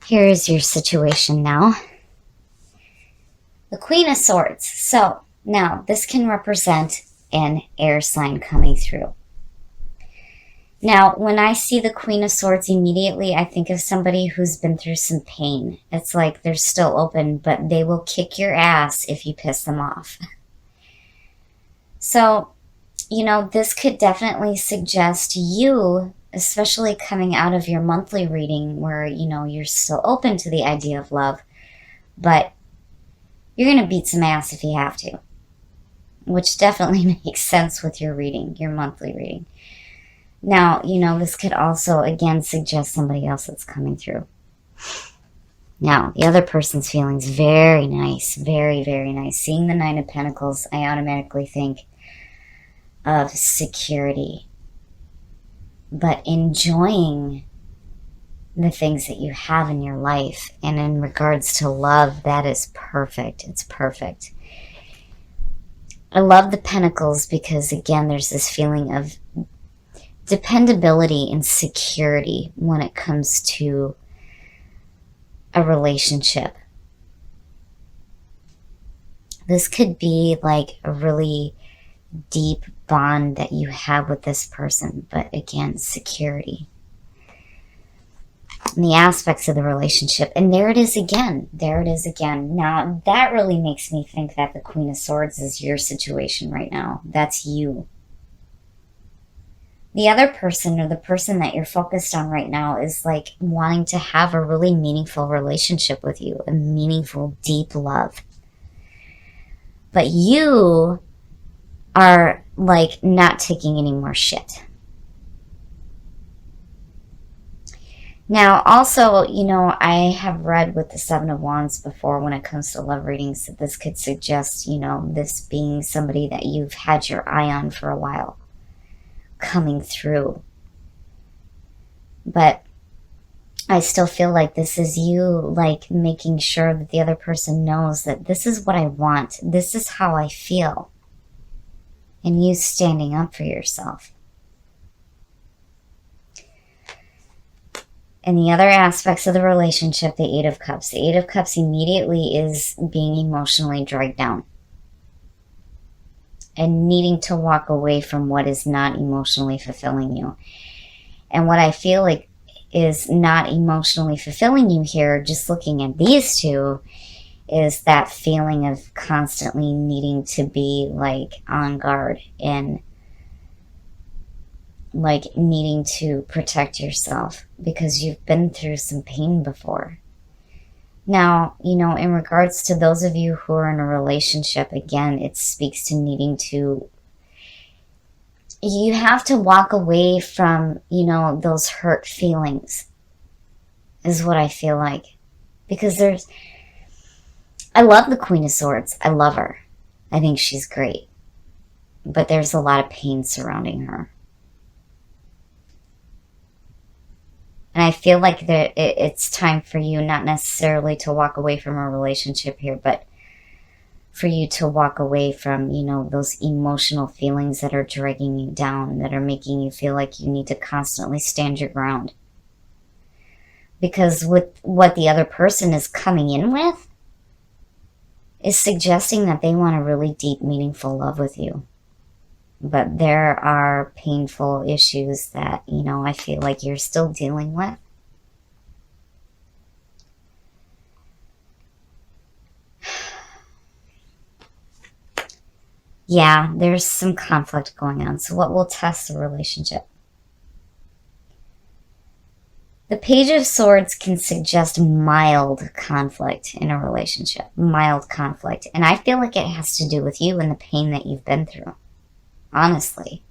Here's your situation now. The Queen of Swords. So now this can represent an air sign coming through. Now, when I see the Queen of Swords, immediately I think of somebody who's been through some pain. It's like they're still open, but they will kick your ass if you piss them off. So, this could definitely suggest you, especially coming out of your monthly reading where, you're still open to the idea of love, but you're going to beat some ass if you have to, which definitely makes sense with your reading, your monthly reading. Now, this could also, again, suggest somebody else that's coming through. Now, the other person's feelings, very nice, very, very nice. Seeing the Nine of Pentacles, I automatically think of security, but enjoying the things that you have in your life. And in regards to love, that is perfect. It's perfect. I love the Pentacles because, again, there's this feeling of dependability and security when it comes to a relationship. This could be like a really deep bond that you have with this person, but again, security. And the aspects of the relationship. And there it is again. There it is again. Now, that really makes me think that the Queen of Swords is your situation right now. That's you. The other person, or the person that you're focused on right now, is like wanting to have a really meaningful relationship with you, a meaningful, deep love. But you are like not taking any more shit. Now, also, I have read with the Seven of Wands before when it comes to love readings that this could suggest, this being somebody that you've had your eye on for a while coming through. But I still feel like this is you, like making sure that the other person knows that this is what I want. This is how I feel. And you standing up for yourself. And the other aspects of the relationship, the Eight of Cups. The Eight of Cups immediately is being emotionally dragged down. And needing to walk away from what is not emotionally fulfilling you. And what I feel like is not emotionally fulfilling you here, just looking at these two, is that feeling of constantly needing to be like on guard and like needing to protect yourself because you've been through some pain before. Now, in regards to those of you who are in a relationship, again, it speaks to needing to, you have to walk away from, those hurt feelings, is what I feel like. Because I love the Queen of Swords. I love her. I think she's great. But there's a lot of pain surrounding her. And I feel like it's time for you not necessarily to walk away from a relationship here, but for you to walk away from, those emotional feelings that are dragging you down, that are making you feel like you need to constantly stand your ground. Because with what the other person is coming in with is suggesting that they want a really deep, meaningful love with you. But there are painful issues that, I feel like you're still dealing with. Yeah, there's some conflict going on. So what will test the relationship? The Page of Swords can suggest mild conflict in a relationship. Mild conflict. And I feel like it has to do with you and the pain that you've been through. Honestly.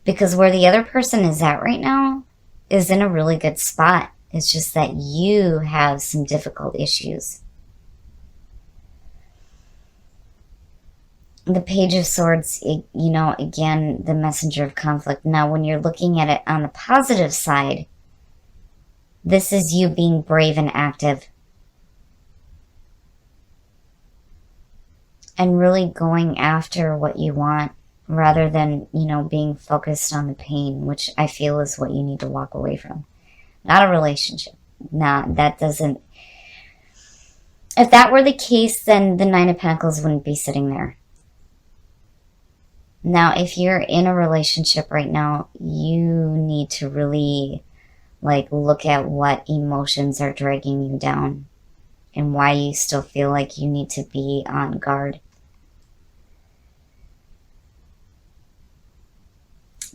Because where the other person is at right now is in a really good spot. It's just that you have some difficult issues. The Page of Swords, again, the messenger of conflict. Now, when you're looking at it on the positive side, this is you being brave and active. And really going after what you want rather than, being focused on the pain, which I feel is what you need to walk away from. Not a relationship, Nah, that doesn't. If that were the case, then the Nine of Pentacles wouldn't be sitting there. Now, if you're in a relationship right now, you need to really like look at what emotions are dragging you down and why you still feel like you need to be on guard.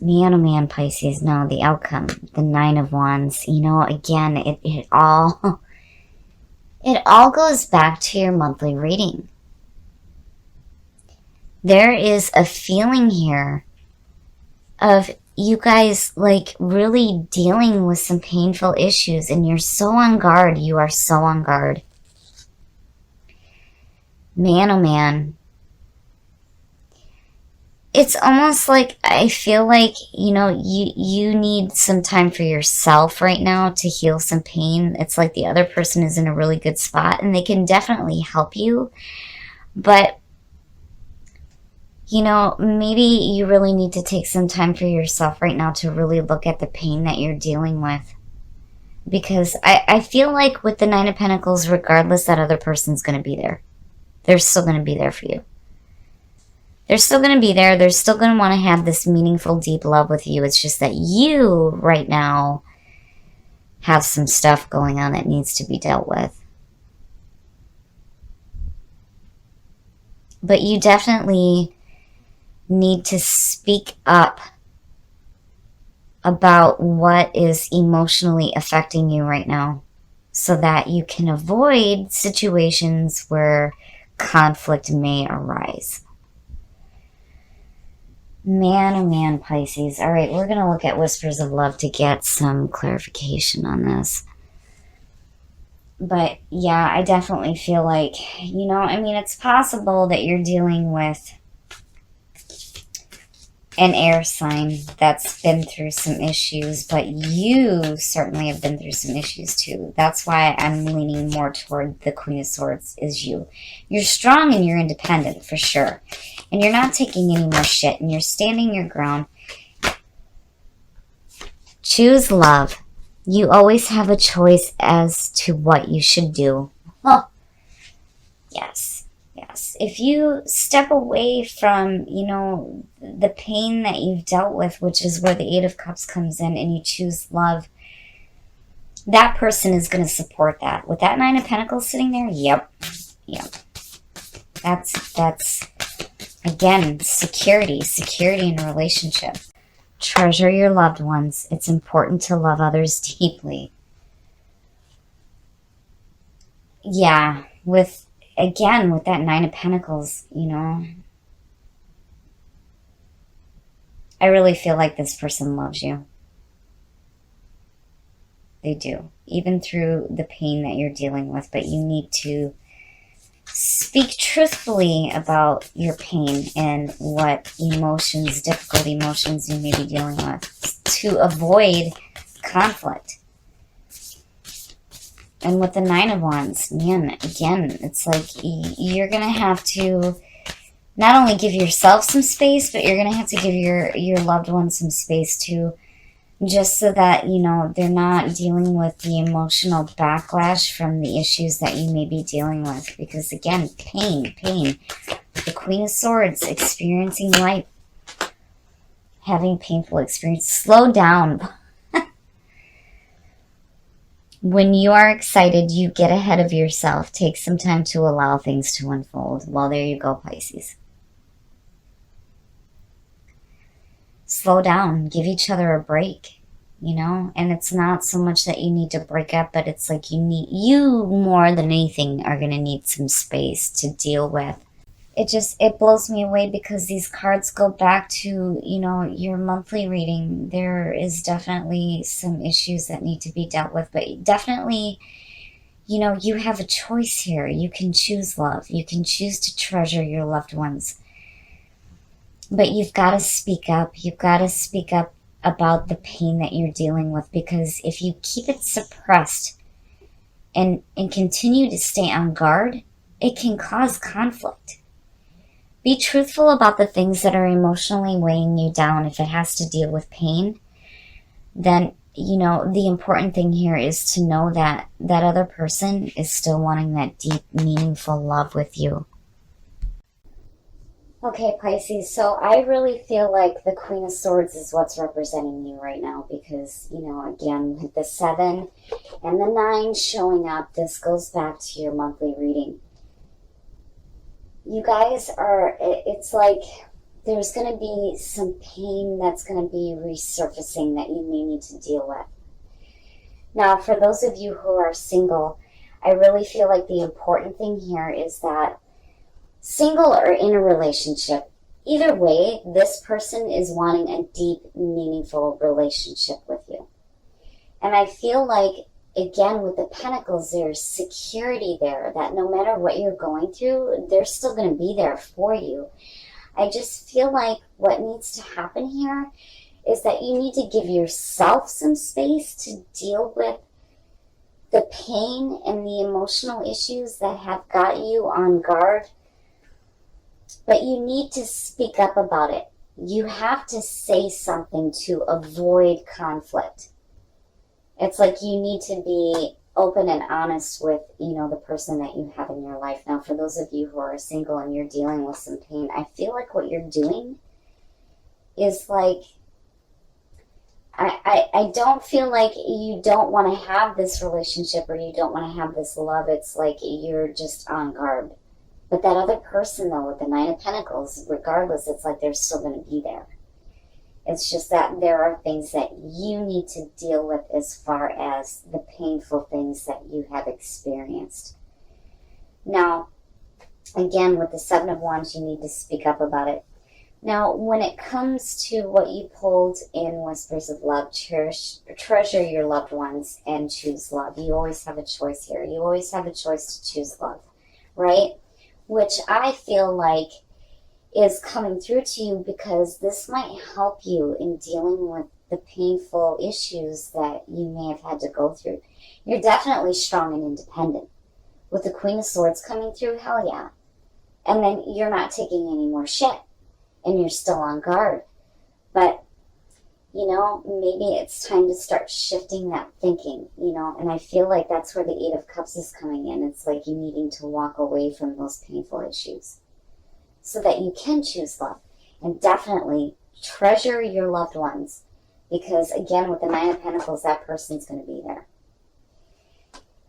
Man, oh man, Pisces, no, the outcome, the Nine of Wands, you know, again, it all it all goes back to your monthly reading. There is a feeling here of you guys like really dealing with some painful issues, and you're so on guard. You are so on guard. Man, oh man. It's almost like I feel like, you know, you need some time for yourself right now to heal some pain. It's like the other person is in a really good spot and they can definitely help you. But you know, maybe you really need to take some time for yourself right now to really look at the pain that you're dealing with. Because I feel like with the Nine of Pentacles, regardless, that other person's going to be there. They're still going to be there for you. They're still going to be there. They're still going to want to have this meaningful, deep love with you. It's just that you, right now, have some stuff going on that needs to be dealt with. But you definitely need to speak up about what is emotionally affecting you right now so that you can avoid situations where conflict may arise. Man, oh man, Pisces. All right, we're going to look at Whispers of Love to get some clarification on this. But yeah, I definitely feel like, you know, I mean, it's possible that you're dealing with an air sign that's been through some issues, but you certainly have been through some issues too. That's why I'm leaning more toward the Queen of Swords is you. You're strong and you're independent for sure. And you're not taking any more shit and you're standing your ground. Choose love. You always have a choice as to what you should do. Oh, yes. Yes, if you step away from, you know, the pain that you've dealt with, which is where the Eight of Cups comes in, and you choose love, that person is going to support that. With that Nine of Pentacles sitting there, yep. That's again, security in a relationship. Treasure your loved ones. It's important to love others deeply. Yeah, again, with that Nine of Pentacles, you know, I really feel like this person loves you. They do, even through the pain that you're dealing with, but you need to speak truthfully about your pain and what emotions, difficult emotions you may be dealing with to avoid conflict. And with the Nine of Wands, man, again, it's like you're going to have to not only give yourself some space, but you're going to have to give your loved ones some space too, just so that, you know, they're not dealing with the emotional backlash from the issues that you may be dealing with. Because, again, pain. The Queen of Swords, experiencing life, having painful experience. Slow down. When you are excited, you get ahead of yourself. Take some time to allow things to unfold. Well, there you go, Pisces. Slow down. Give each other a break, you know? And it's not so much that you need to break up, but it's like you more than anything are going to need some space to deal with. It blows me away because these cards go back to, you know, your monthly reading. There is definitely some issues that need to be dealt with, but definitely, you know, you have a choice here. You can choose love. You can choose to treasure your loved ones. But you've got to speak up. You've got to speak up about the pain that you're dealing with, because if you keep it suppressed and continue to stay on guard, it can cause conflict. Be truthful about the things that are emotionally weighing you down. If it has to deal with pain, then the important thing here is to know that that other person is still wanting that deep, meaningful love with you. Okay, Pisces, so I really feel like the Queen of Swords is what's representing you right now because, again, with the 7 and the 9 showing up, this goes back to your monthly reading. You guys it's like there's going to be some pain that's going to be resurfacing that you may need to deal with. Now, for those of you who are single, I really feel like the important thing here is that single or in a relationship, either way, this person is wanting a deep, meaningful relationship with you. And I feel like, again, with the Pentacles, there's security there that no matter what you're going through, they're still going to be there for you. I just feel like what needs to happen here is that you need to give yourself some space to deal with the pain and the emotional issues that have got you on guard. But you need to speak up about it. You have to say something to avoid conflict. It's like you need to be open and honest with, the person that you have in your life. Now, for those of you who are single and you're dealing with some pain, I feel like what you're doing is like, I don't feel like you don't want to have this relationship or you don't want to have this love. It's like you're just on guard. But that other person, though, with the 9 of Pentacles, regardless, it's like they're still going to be there. It's just that there are things that you need to deal with as far as the painful things that you have experienced. Now, again, with the 7 of Wands, you need to speak up about it. Now, when it comes to what you pulled in Whispers of Love, treasure your loved ones and choose love. You always have a choice here. You always have a choice to choose love, right? Which I feel like is coming through to you because this might help you in dealing with the painful issues that you may have had to go through. You're definitely strong and independent. With the Queen of Swords coming through, hell yeah. And then you're not taking any more shit. And you're still on guard. But, maybe it's time to start shifting that thinking, and I feel like that's where the 8 of Cups is coming in. It's like you needing to walk away from those painful issues so that you can choose love. And definitely treasure your loved ones because, again, with the 9 of Pentacles, that person's going to be there.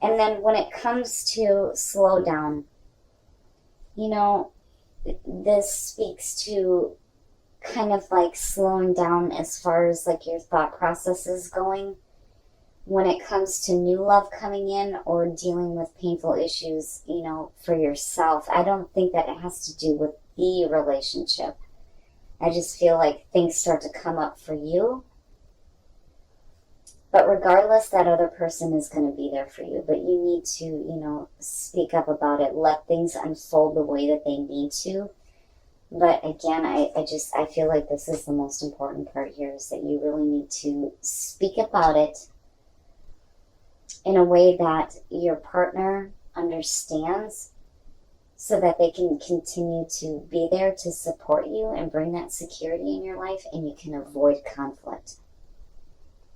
And then when it comes to slow down, this speaks to kind of like slowing down as far as like your thought process is going when it comes to new love coming in or dealing with painful issues, for yourself. I don't think that it has to do with the relationship. I just feel like things start to come up for you. But regardless, that other person is going to be there for you. But you need to, speak up about it. Let things unfold the way that they need to. But again, I feel like this is the most important part here is that you really need to speak about it in a way that your partner understands so that they can continue to be there to support you and bring that security in your life and you can avoid conflict.